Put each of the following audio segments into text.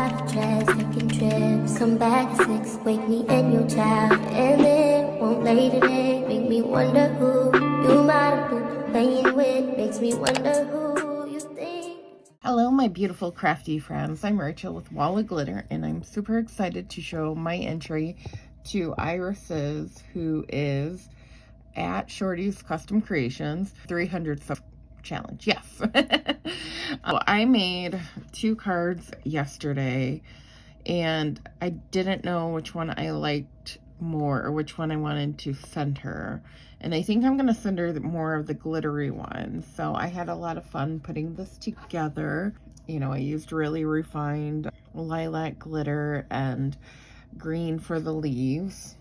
bottle trash, taking trips. Come back at 6, wake me and your child. And then won't lay today, make me wonder who you might have been playing with. Makes me wonder who you think. Hello, my beautiful crafty friends. I'm Rachel with Wall of Glitter, and I'm super excited to show my entry to Iris's, who is at Shorty's Custom Creations 300 sub challenge. Yes. I made 2 cards yesterday, and I didn't know which one I liked more or which one I wanted to send her. And I think I'm going to send her more of the glittery one. So I had a lot of fun putting this together. You know, I used really refined lilac glitter and green for the leaves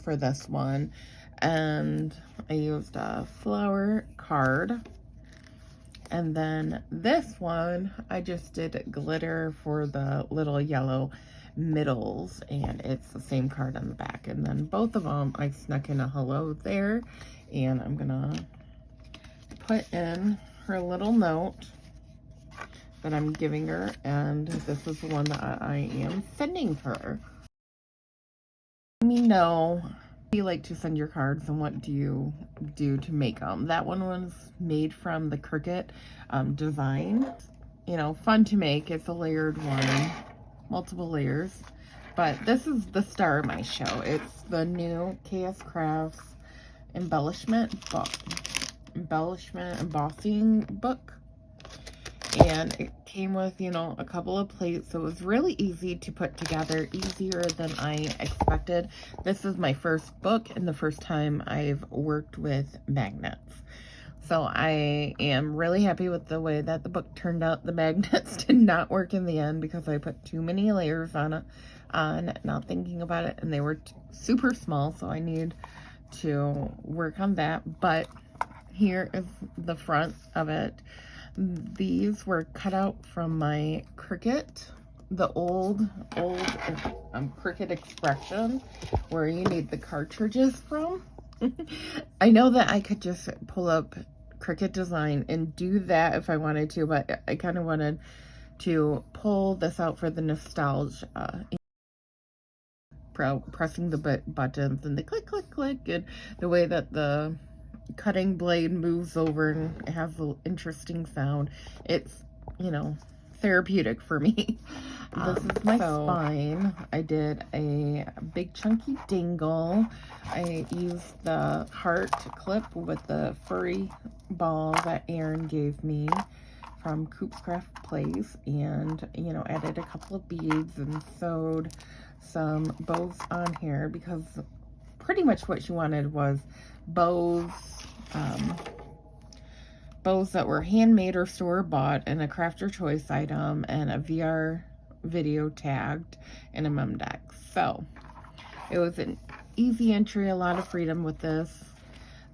for this one. And I used a flower card. And then this one, I just did glitter for the little yellow middles, and it's the same card on the back. And then both of them, I snuck in a hello there, and I'm gonna put in her little note that I'm giving her, and this is the one that I am sending her. Let me know how you like to send your cards and what do you do to make them. That one was made from the Cricut design. You know, fun to make. It's a layered one, multiple layers. But this is the star of my show. It's the new KS Crafts embellishment embossing book. And it came with, you know, a couple of plates, so it was really easy to put together, easier than I expected. This is my first book and the first time I've worked with magnets. So I am really happy with the way that the book turned out. The magnets did not work in the end because I put too many layers on not thinking about it, and they were super small, so I need to work on that. But here is the front of it. These were cut out from my Cricut, the old Cricut Expression, where you need the cartridges from. I know that I could just pull up Cricut Design and do that if I wanted to, but I kind of wanted to pull this out for the nostalgia. Pressing the buttons and the click, click, click, and the way that the cutting blade moves over and it has an interesting sound. It's, you know, therapeutic for me. This is my spine. I did a big chunky dingle. I used the heart clip with the furry ball that Aaron gave me from Coop's Craft Place, and, you know, added a couple of beads and sewed some bows on here because pretty much what she wanted was bows that were handmade or store-bought, and a crafter choice item, and a VR video tagged, and a MEMORY DEX. So it was an easy entry, a lot of freedom with this.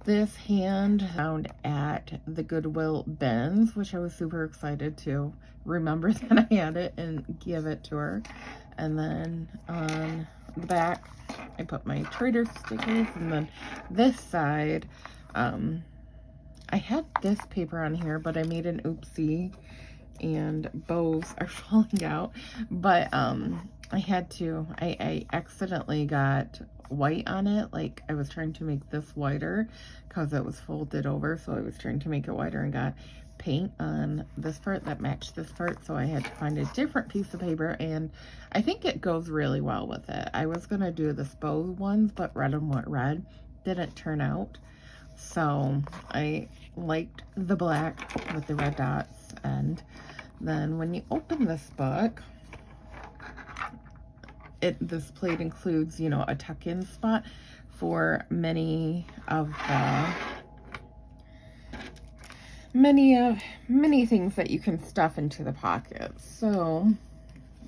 This hand found at the Goodwill bins, which I was super excited to remember that I had it and give it to her. And then on the back, I put my trader stickers, and then this side, I had this paper on here, but I made an oopsie, and bows are falling out. But I accidentally got white on it. Like, I was trying to make this whiter because it was folded over, so I was trying to make it whiter and got paint on this part that matched this part, so I had to find a different piece of paper, and I think it goes really well with it. I was gonna do the bow ones, but red and what red didn't turn out, so I liked the black with the red dots. And then when you open this book, this plate includes, you know, a tuck-in spot for many things that you can stuff into the pockets. So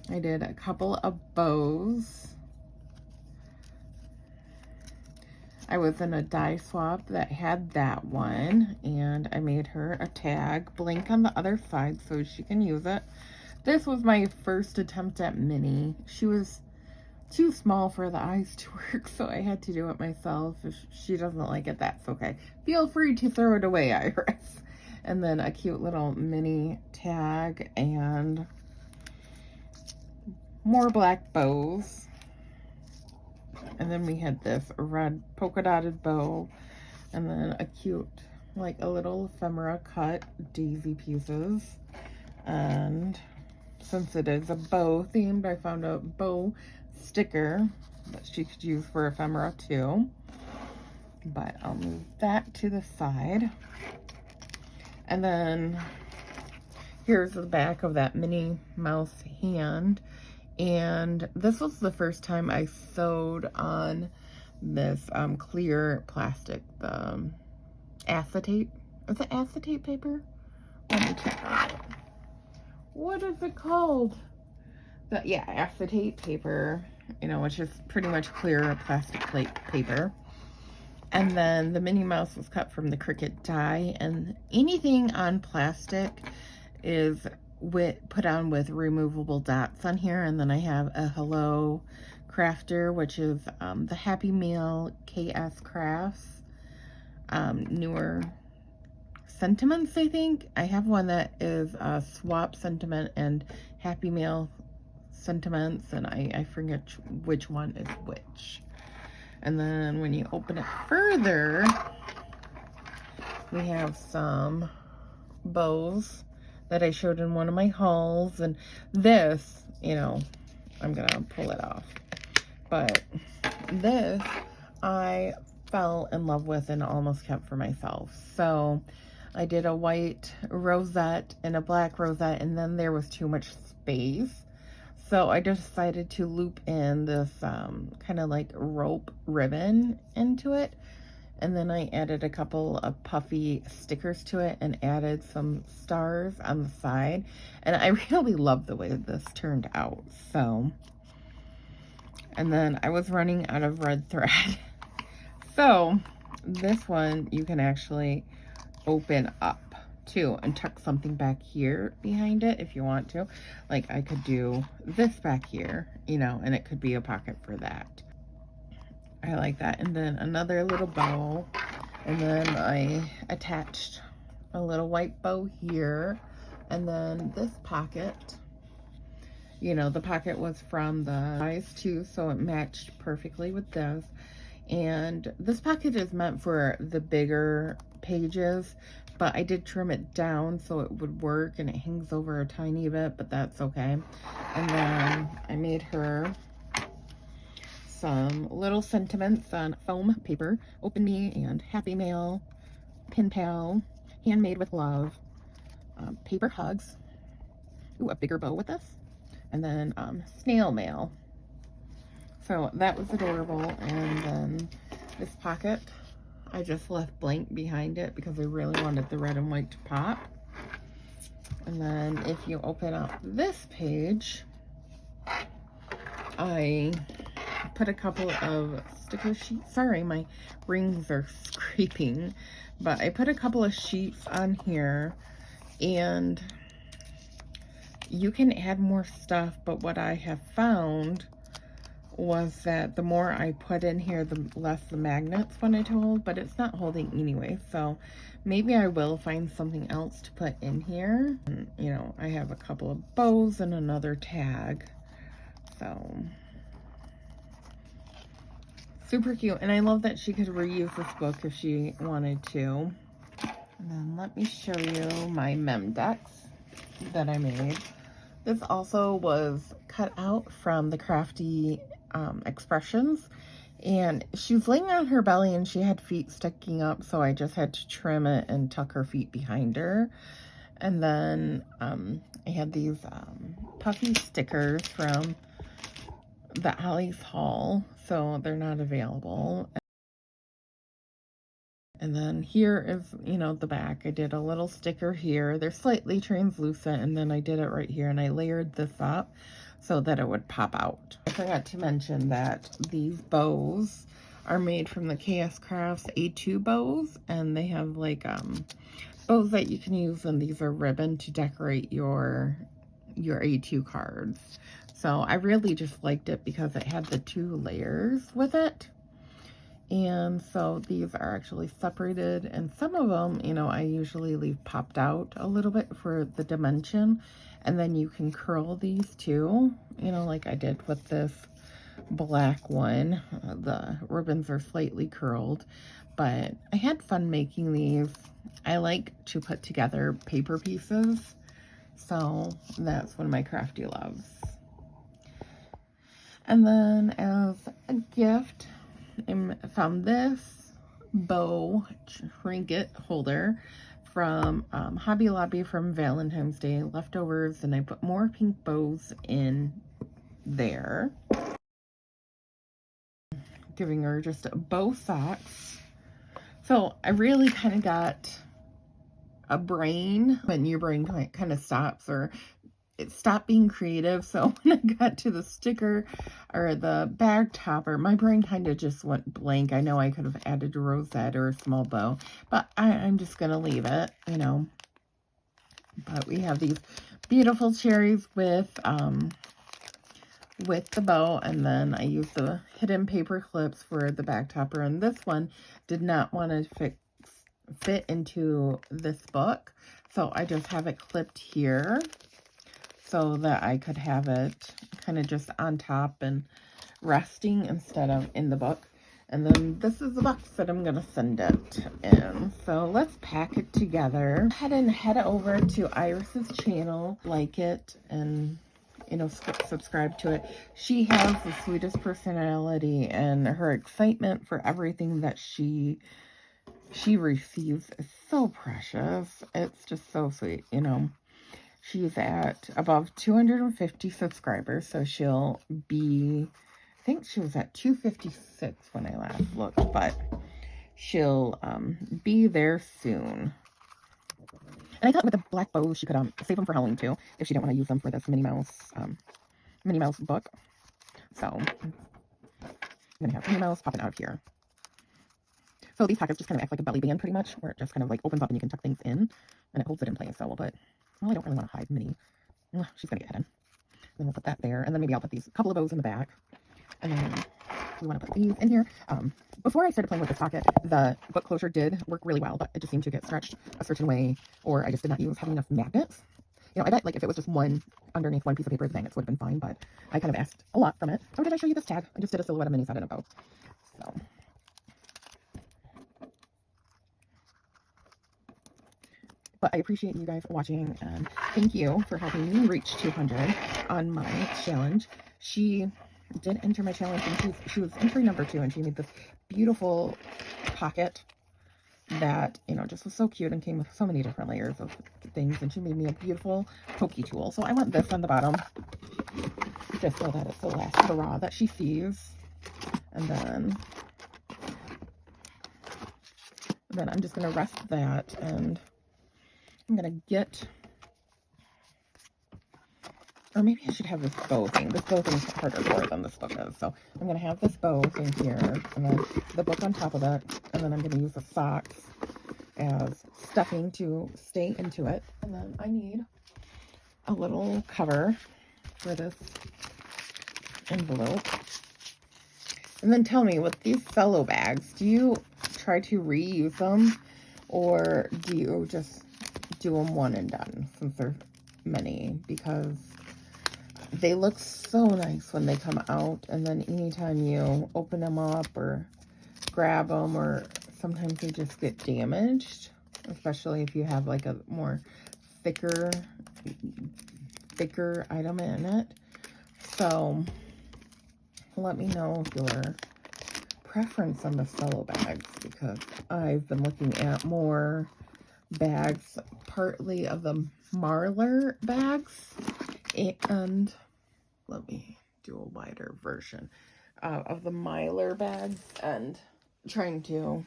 I did a couple of bows. I was in a die swap that had that one, and I made her a tag blank on the other side so she can use it. This was my first attempt at Minnie. She was too small for the eyes to work, so I had to do it myself. If she doesn't like it, that's okay. Feel free to throw it away, Iris. And then a cute little mini tag, and more black bows. And then we had this red polka dotted bow. And then a cute, like a little ephemera cut daisy pieces. And since it is a bow themed, I found a bow sticker that she could use for ephemera too. But I'll move that to the side. And then here's the back of that Minnie Mouse hand. And this was the first time I sewed on this clear plastic, the acetate. Is it acetate paper? Let me check on it. What is it called? Yeah, acetate paper, you know, which is pretty much clear plastic plate paper. And then the Minnie Mouse was cut from the Cricut die, and anything on plastic is put on with removable dots on here. And then I have a Hello Crafter, which is the Happy Meal KS Crafts newer sentiments, I think. I have one that is Swap Sentiment and Happy Meal Sentiments, and I forget which one is which. And then when you open it further, we have some bows that I showed in one of my hauls. And this, you know, I'm gonna pull it off. But this, I fell in love with and almost kept for myself. So I did a white rosette and a black rosette, and then there was too much space. So I decided to loop in this kind of like rope ribbon into it. And then I added a couple of puffy stickers to it and added some stars on the side. And I really love the way this turned out. So, and then I was running out of red thread. So this one you can actually open up too and tuck something back here behind it if you want to. Like I could do this back here, you know, and it could be a pocket for that. I like that. And then another little bow, and then I attached a little white bow here. And then this pocket, you know, the pocket was from the size 2, so it matched perfectly with this. And this pocket is meant for the bigger pages, but I did trim it down so it would work, and it hangs over a tiny bit, but that's okay. And then I made her some little sentiments on foam paper, Open Me and Happy Mail, Pin Pal, Handmade with Love, paper hugs, ooh, a bigger bow with this, and then snail mail. So that was adorable. And then this pocket, I just left blank behind it because I really wanted the red and white to pop. And then if you open up this page, I put a couple of sticker sheets. Sorry, my rings are scraping. But I put a couple of sheets on here, and you can add more stuff, but what I have found was that the more I put in here, the less the magnets want to hold, but it's not holding anyway. So maybe I will find something else to put in here. And, you know, I have a couple of bows and another tag. So super cute. And I love that she could reuse this book if she wanted to. And then let me show you my mem decks that I made. This also was cut out from the Crafty Expressions, and she's laying on her belly and she had feet sticking up, so I just had to trim it and tuck her feet behind her. And then I had these puffy stickers from the Ollie's haul, so they're not available. And then here is, you know, the back. I did a little sticker here. They're slightly translucent, and then I did it right here, and I layered this up so that it would pop out. I forgot to mention that these bows are made from the KS Crafts A2 bows, and they have like bows that you can use, and these are ribbon to decorate your A2 cards. So I really just liked it because it had the 2 layers with it. And so these are actually separated, and some of them, you know, I usually leave popped out a little bit for the dimension. And then you can curl these too, you know, like I did with this black one. The ribbons are slightly curled, but I had fun making these. I like to put together paper pieces, so that's one of my crafty loves. And then as a gift, I found this bow trinket holder from Hobby Lobby from Valentine's Day leftovers, and I put more pink bows in there, giving her just bow socks. So I really kind of got a brain when your brain kind of stops, or it stopped being creative. So when I got to the sticker or the bag topper, my brain kind of just went blank. I know I could have added a rosette or a small bow, but I'm just going to leave it, you know. But we have these beautiful cherries with the bow, and then I use the hidden paper clips for the bag topper. And this one did not want to fit into this book, so I just have it clipped here, so that I could have it kind of just on top and resting instead of in the book. And then this is the box that I'm going to send it in. So let's pack it together. Head over to Iris's channel, like it, and, you know, subscribe to it. She has the sweetest personality, and her excitement for everything that she receives is so precious. It's just so sweet, you know. She's at above 250 subscribers, so she'll be, I think she was at 256 when I last looked, but she'll be there soon. And I thought with the black bows, she could save them for Halloween too, if she didn't want to use them for this Minnie Mouse book. So I'm gonna have Minnie Mouse popping out of here. So these pockets just kind of act like a belly band pretty much, where it just kind of like opens up and you can tuck things in, and it holds it in place. So we'll put, well, I don't really want to hide Minnie. She's gonna get hidden. Then we'll put that there, and then maybe I'll put these couple of bows in the back, and then we want to put these in here. Before I started playing with this pocket, the book closure did work really well, but it just seemed to get stretched a certain way, or I just did not have enough magnets. You know, I bet like if it was just one underneath one piece of paper, the magnets would have been fine, but I kind of asked a lot from it. Or did I show you this tag? I just did a silhouette of Minnie's out in a bow. So. But I appreciate you guys watching, and thank you for helping me reach 200 on my challenge. She did enter my challenge, and she was entry number 2, and she made this beautiful pocket that, you know, just was so cute and came with so many different layers of things, and she made me a beautiful pokey tool. So I want this on the bottom, just so that it's the last hurrah that she sees. And then I'm just going to rest that, and I'm going to get, or maybe I should have this bow thing. This bow thing is harder for than this book is. So I'm going to have this bow thing here, and then the book on top of it, and then I'm going to use the socks as stuffing to stay into it. And then I need a little cover for this envelope. And then tell me, with these cello bags, do you try to reuse them, or do you just do them one and done, since there's many? Because they look so nice when they come out, and then anytime you open them up or grab them, or sometimes they just get damaged, especially if you have like a more thicker item in it. So let me know your preference on the cello bags, because I've been looking at more bags, partly of the Marlar bags, and let me do a wider version of the Mylar bags, and trying to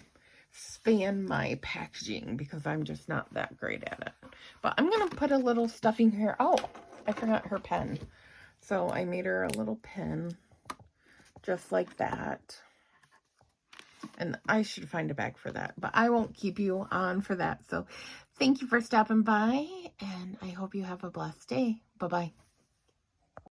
span my packaging, because I'm just not that great at it. But I'm gonna put a little stuffing here. Oh, I forgot her pen, so I made her a little pen just like that. And I should find a bag for that, but I won't keep you on for that. So thank you for stopping by, and I hope you have a blessed day. Bye-bye.